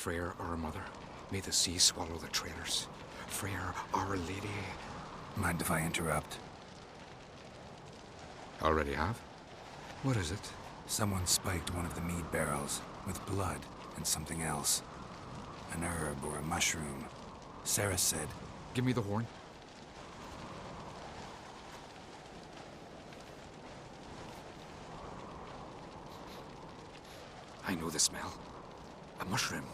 Freyr, our mother. May the sea swallow the traitors. Freyr, our lady. Mind if I interrupt? Already have? What is it? Someone spiked one of the mead barrels with blood and something else. An herb or a mushroom. Sarah said... Give me the horn. I know the smell. A mushroom.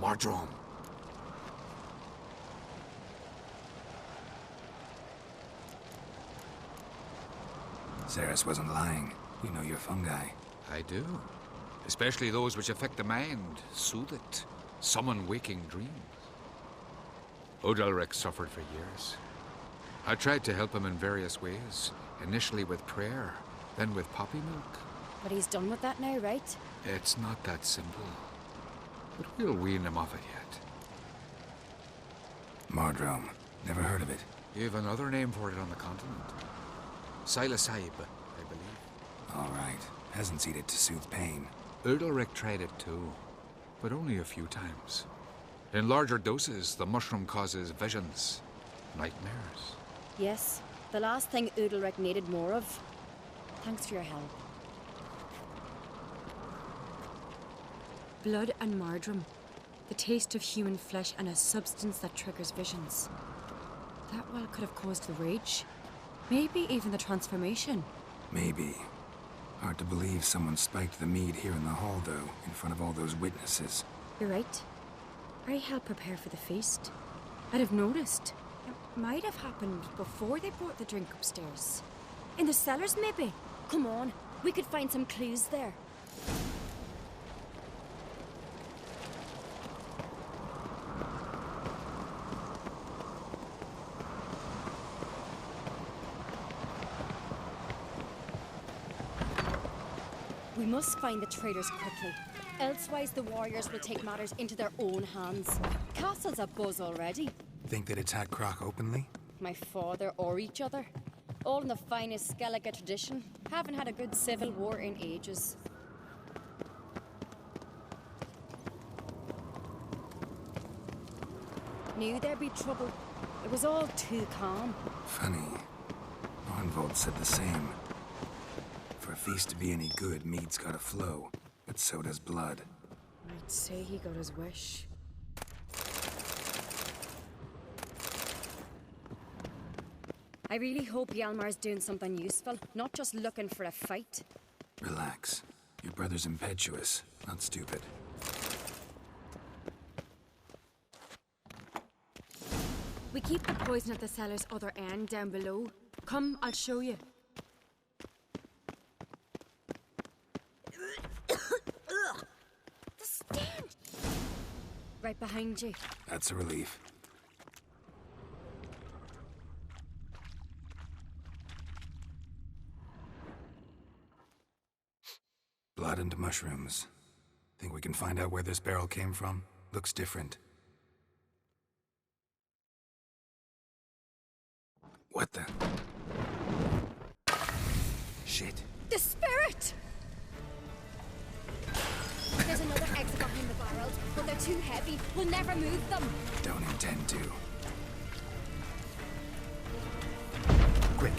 Mardrome. Ceres wasn't lying. You know your fungi. I do. Especially those which affect the mind, soothe it, summon waking dreams. Odalric suffered for years. I tried to help him in various ways, initially with prayer, then with poppy milk. But he's done with that now, right? It's not that simple. But we'll wean him off it yet. Mardrome. Never heard of it. You have another name for it on the continent. Psilocybe, I believe. All right. Peasants eat it to soothe pain. Odalric tried it too, but only a few times. In larger doses, the mushroom causes visions, nightmares. Yes, the last thing Udalric needed more of. Thanks for your help. Blood and Mardrome. The taste of human flesh and a substance that triggers visions. That well could have caused the rage. Maybe even the transformation. Maybe. Hard to believe someone spiked the mead here in the hall, though, in front of all those witnesses. You're right. I helped prepare for the feast. I'd have noticed. It might have happened before they brought the drink upstairs. In the cellars, maybe? Come on, we could find some clues there. We must find the traitors quickly. Elsewise, the warriors will take matters into their own hands. Castle's abuzz already. Think they'd attack Croc openly? My father or each other. All in the finest Skellige tradition. Haven't had a good civil war in ages. Knew there'd be trouble. It was all too calm. Funny. Arnvold said the same. For a feast to be any good, mead's gotta flow. But so does blood. I'd say he got his wish. I really hope Hjalmar's doing something useful, not just looking for a fight. Relax. Your brother's impetuous, not stupid. We keep the poison at the cellar's other end down below. Come, I'll show you. The stench! Right behind you. That's a relief. Blood and mushrooms. Think we can find out where this barrel came from? Looks different. What the? Shit. The spirit! There's another exit behind the barrels, but they're too heavy. We'll never move them. Don't intend to. Quick.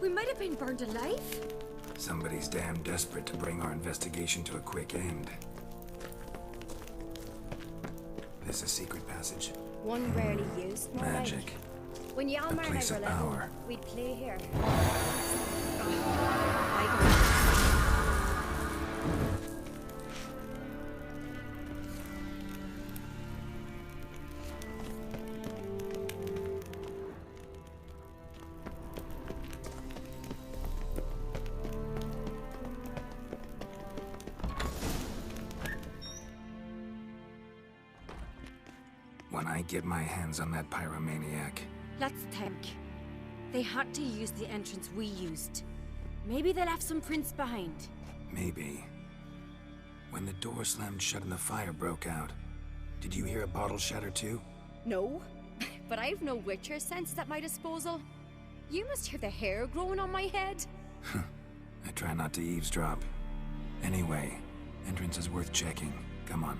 We might have been burned alive. Somebody's damn desperate to bring our investigation to a quick end. This is a secret passage. One rarely used, more Magic. like. When Hjalmar and I place were of little, power. we'd play here. When I get my hands on that pyromaniac. Let's think. They had to use the entrance we used. Maybe they left some prints behind. Maybe. When the door slammed shut and the fire broke out, did you hear a bottle shatter too? No, but I've no witcher senses at my disposal. You must hear the hair growing on my head. I try not to eavesdrop. Anyway, entrance is worth checking. Come on.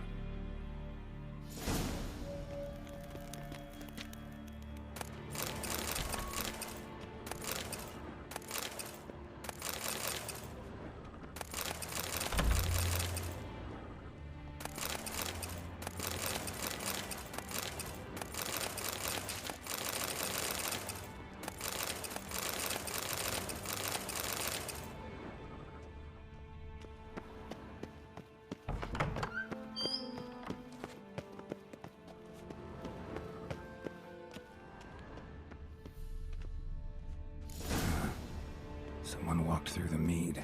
Someone walked through the mead.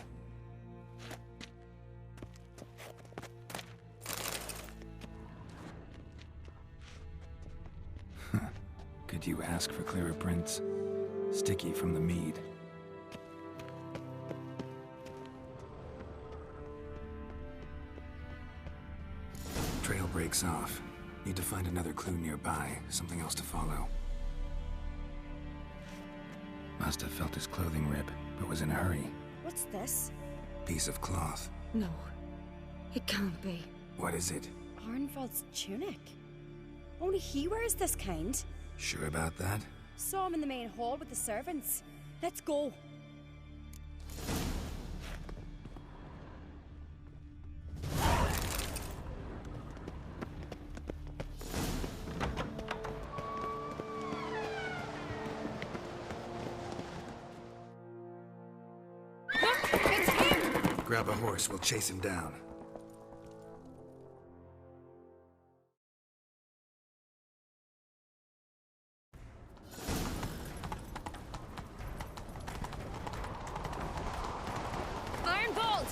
Could you ask for clearer prints? Sticky from the mead. Trail breaks off. Need to find another clue nearby, something else to follow. Must have felt his clothing rip, but was in a hurry. What's this? Piece of cloth. No, it can't be. What is it? Arnvald's tunic. Only he wears this kind. Sure about that? Saw him in the main hall with the servants. Let's go. Look, it's him! Grab a horse, we'll chase him down. Arnvald!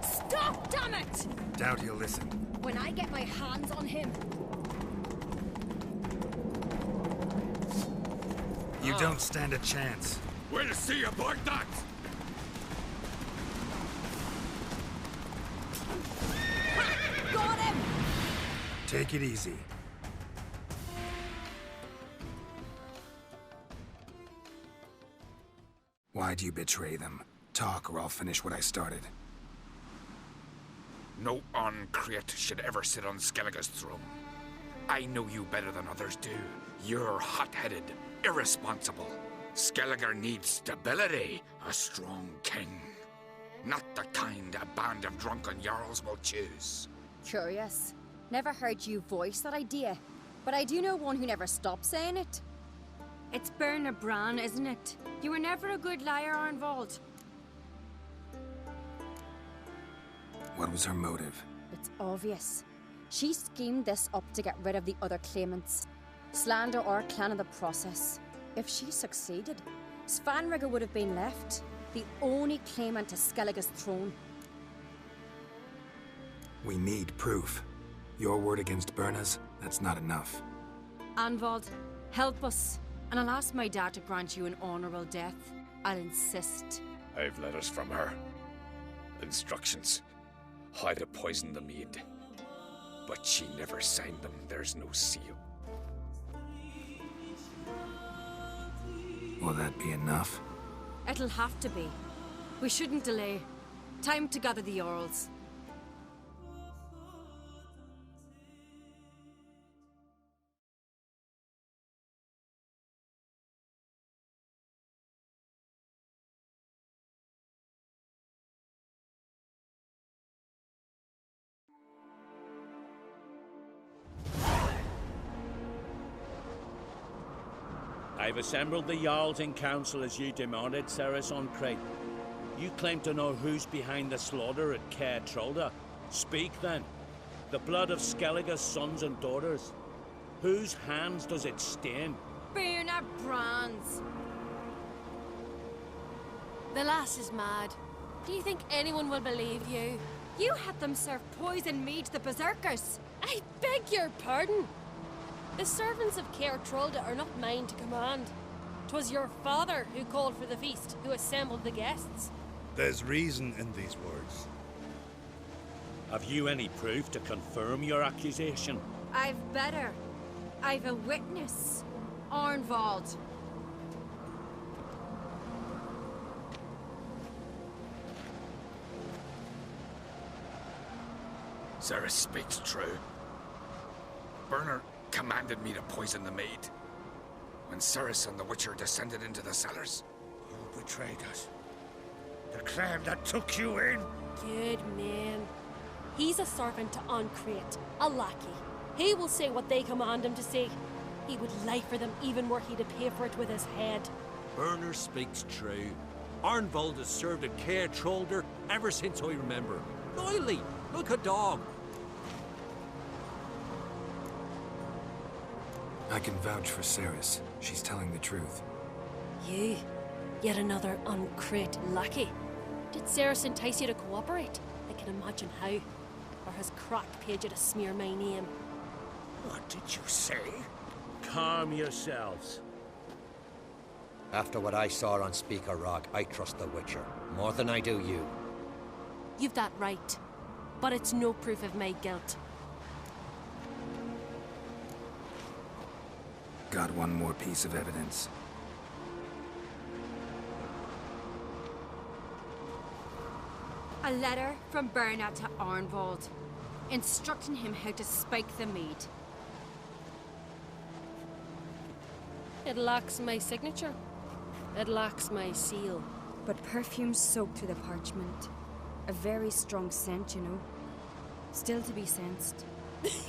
Stop, damn it! Doubt he'll listen. When I get my hands on him. You don't stand a chance. We'll see about that! Got him! Take it easy. Why do you betray them? Talk, or I'll finish what I started. No Oncreate should ever sit on Skellige's throne. I know you better than others do. You're hot-headed, irresponsible. Skellige needs stability, a strong king. Not the kind a band of drunken jarls will choose. Curious. Never heard you voice that idea, but I do know one who never stops saying it. It's Berna Bran, isn't it? You were never a good liar, Arnvald. What was her motive? It's obvious. She schemed this up to get rid of the other claimants. Slander our clan in the process. If she succeeded, Svanrige would have been left, the only claimant to Skellige's throne. We need proof. Your word against Berna's, that's not enough. Arnvald, help us. And I'll ask my dad to grant you an honorable death. I'll insist. I've letters from her. Instructions. How to poison the mead. But she never signed them. There's no seal. Will that be enough? It'll have to be. We shouldn't delay. Time to gather the Jarls. I've assembled the Jarls in council as you demanded, Ceres Oncreate. You claim to know who's behind the slaughter at Caer Trolda. Speak then. The blood of Skellige's sons and daughters. Whose hands does it stain? Berna Bran's. The lass is mad. Do you think anyone will believe you? You had them serve poison mead to the berserkers. I beg your pardon. The servants of Caer Trolda are not mine to command. 'Twas your father who called for the feast, who assembled the guests. There's reason in these words. Have you any proof to confirm your accusation? I've better. I've a witness. Arnvald. Ceres speaks true. Burner commanded me to poison the maid. When Ceres and the Witcher descended into the cellars. You betrayed us. The clan that took you in. Good man. He's a servant to Ancrate, a lackey. He will say what they command him to say. He would lie for them even were he to pay for it with his head. Burner speaks true. Arnvald has served at Care Trollder ever since I remember. Loyally, like a dog. I can vouch for Ceres. She's telling the truth. You, yet another Ancrate lackey. Did Ceres entice you to cooperate? I can imagine how. Or has Crack paid you to smear my name? What did you say? Calm yourselves. After what I saw on Speaker Rock, I trust the Witcher. More than I do you. You've that right. But it's no proof of my guilt. Got one more piece of evidence. A letter from Berna to Arnvald, instructing him how to spike the mead. It lacks my signature. It lacks my seal. But perfume soaked through the parchment. A very strong scent, you know. Still to be sensed. Is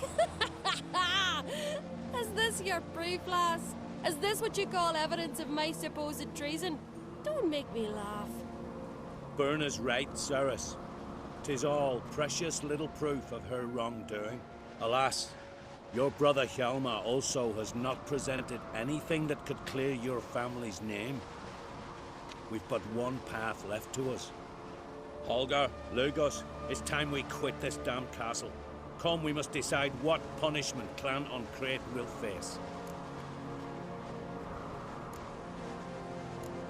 this your proof, lass? Is this what you call evidence of my supposed treason? Don't make me laugh. Burna's right, Ceres. 'Tis all precious little proof of her wrongdoing. Alas, your brother Hjalmar also has not presented anything that could clear your family's name. We've but one path left to us. Holger, Lugos, it's time we quit this damn castle. Come, we must decide what punishment Clan Ancrate will face.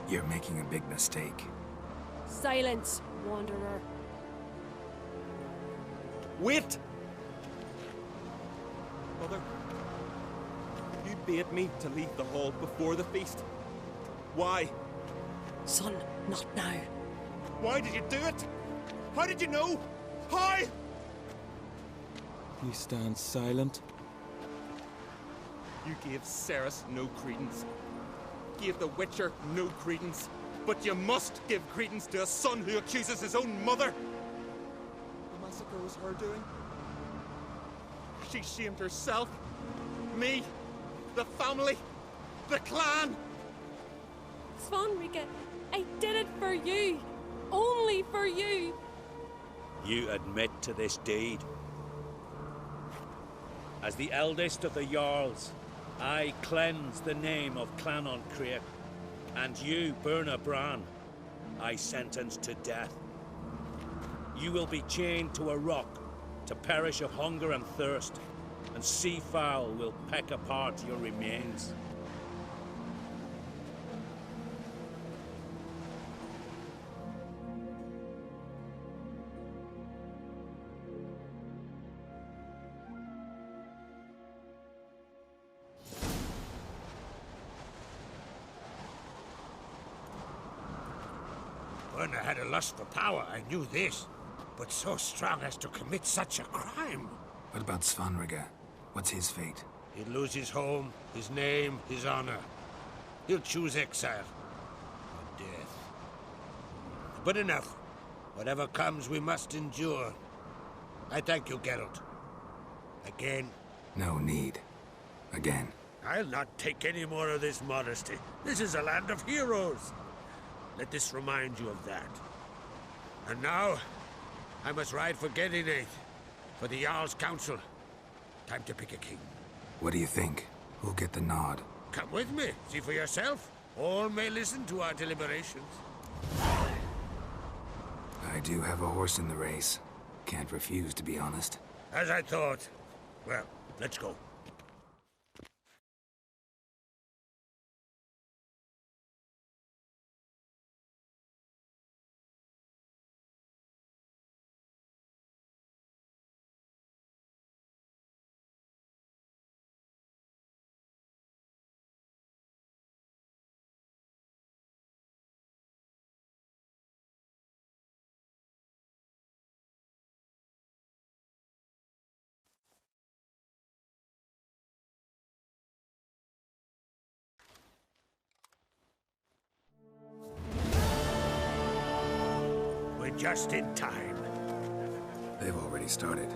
You're making a big mistake. Silence, wanderer. Wait! Mother, you bade me to leave the hall before the feast. Why? Son, not now. Why did you do it? How did you know? How? You stand silent. You gave Ceres no credence. Gave the Witcher no credence. But you must give credence to a son who accuses his own mother. The massacre was her doing. She shamed herself. Me. The family. The clan. Svanrika, I did it for you. Only for you. You admit to this deed. As the eldest of the Jarls, I cleanse the name of Clan Ancrate, and you, Berna Bran, I sentence to death. You will be chained to a rock to perish of hunger and thirst, and seafowl will peck apart your remains. Burner had a lust for power, I knew this. But so strong as to commit such a crime. What about Svanrika? What's his fate? He'd lose his home, his name, his honor. He'll choose exile. Or death. But enough. Whatever comes, we must endure. I thank you, Geralt. Again. No need. Again. I'll not take any more of this modesty. This is a land of heroes. Let this remind you of that. And now, I must ride for Gedinath, for the Jarl's Council. Time to pick a king. What do you think? Who'll get the nod? Come with me, see for yourself. All may listen to our deliberations. I do have a horse in the race. Can't refuse, to be honest. As I thought. Well, let's go. just in time. They've already started.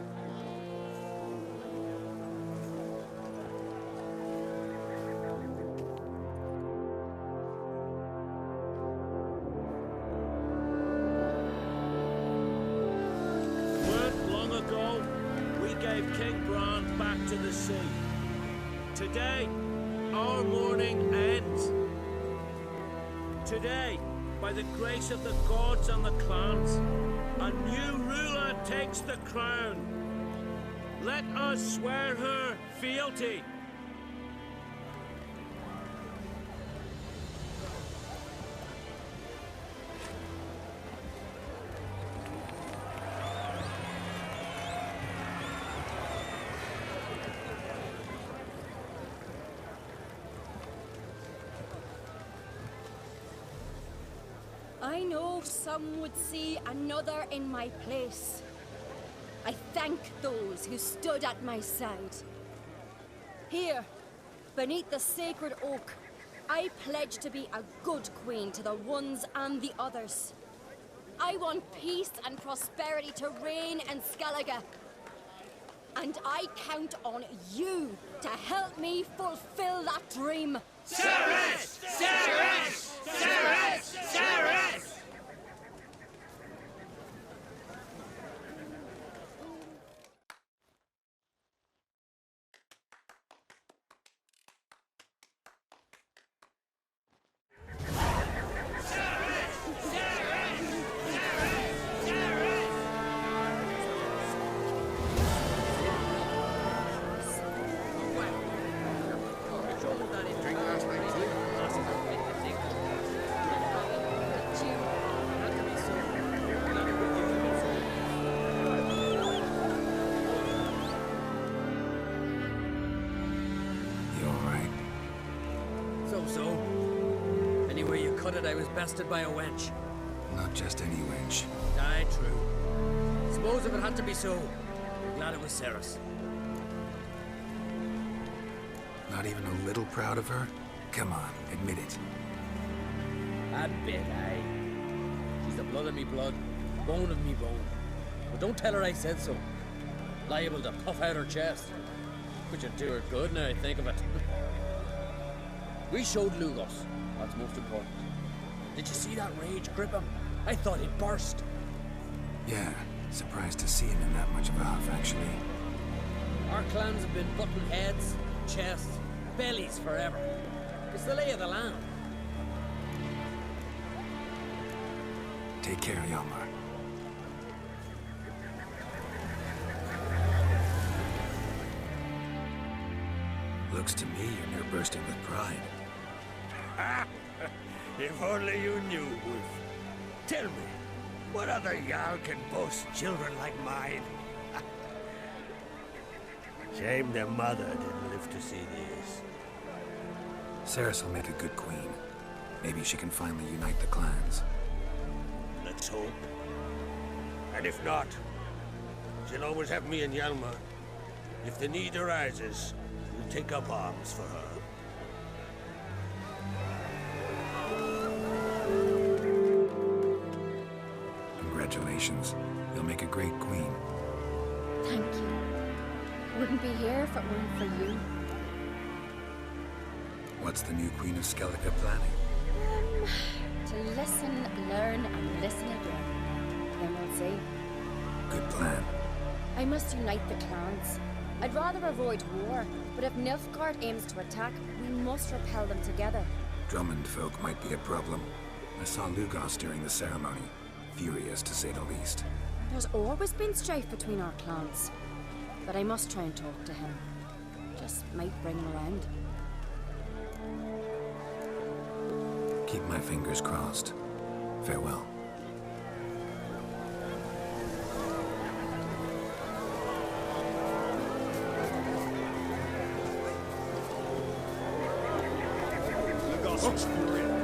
Weren't long ago, we gave King Bran back to the sea. Today, our mourning ends. Today, by the grace of the gods and the clans, a new ruler takes the crown. Let us swear her fealty. I know some would see another in my place. I thank those who stood at my side. Here, beneath the sacred oak, I pledge to be a good queen to the ones and the others. I want peace and prosperity to reign in Skellige. And I count on you to help me fulfill that dream. Ceres! Ceres! Ceres! Ceres! So. Anyway you cut it, I was bested by a wench. Not just any wench. Aye, true. Suppose if it had to be so, I'm glad it was Ceres. Not even a little proud of her? Come on, admit it. A bit, aye. She's the blood of me blood, bone of me bone. But don't tell her I said so. Liable to puff out her chest. Which would do her good now I think of it. We showed Lugos. That's most important. Did you see that rage grip him? I thought he'd burst. Yeah, surprised to see him in that much of a huff, actually. Our clans have been butting heads, chests, bellies forever. It's the lay of the land. Take care, Hjalmar. Looks to me you're near bursting with pride. If only you knew, Wolf. Tell me, what other Jarl can boast children like mine? Shame their mother didn't live to see this. Ceres will make a good queen. Maybe she can finally unite the clans. Let's hope. And if not, she'll always have me and Hjalmar. If the need arises, we'll take up arms for her. Congratulations. You'll make a great queen. Thank you. Wouldn't be here if it weren't for you. What's the new Queen of Skellige planning? To listen, learn, and listen again. Then we'll see. Good plan. I must unite the clans. I'd rather avoid war, but if Nilfgaard aims to attack, we must repel them together. Drummond folk might be a problem. I saw Lugos during the ceremony. Furious, to say the least. There's always been strife between our clans. But I must try and talk to him. Just might bring him around. Keep my fingers crossed. Farewell. Lugos is furious.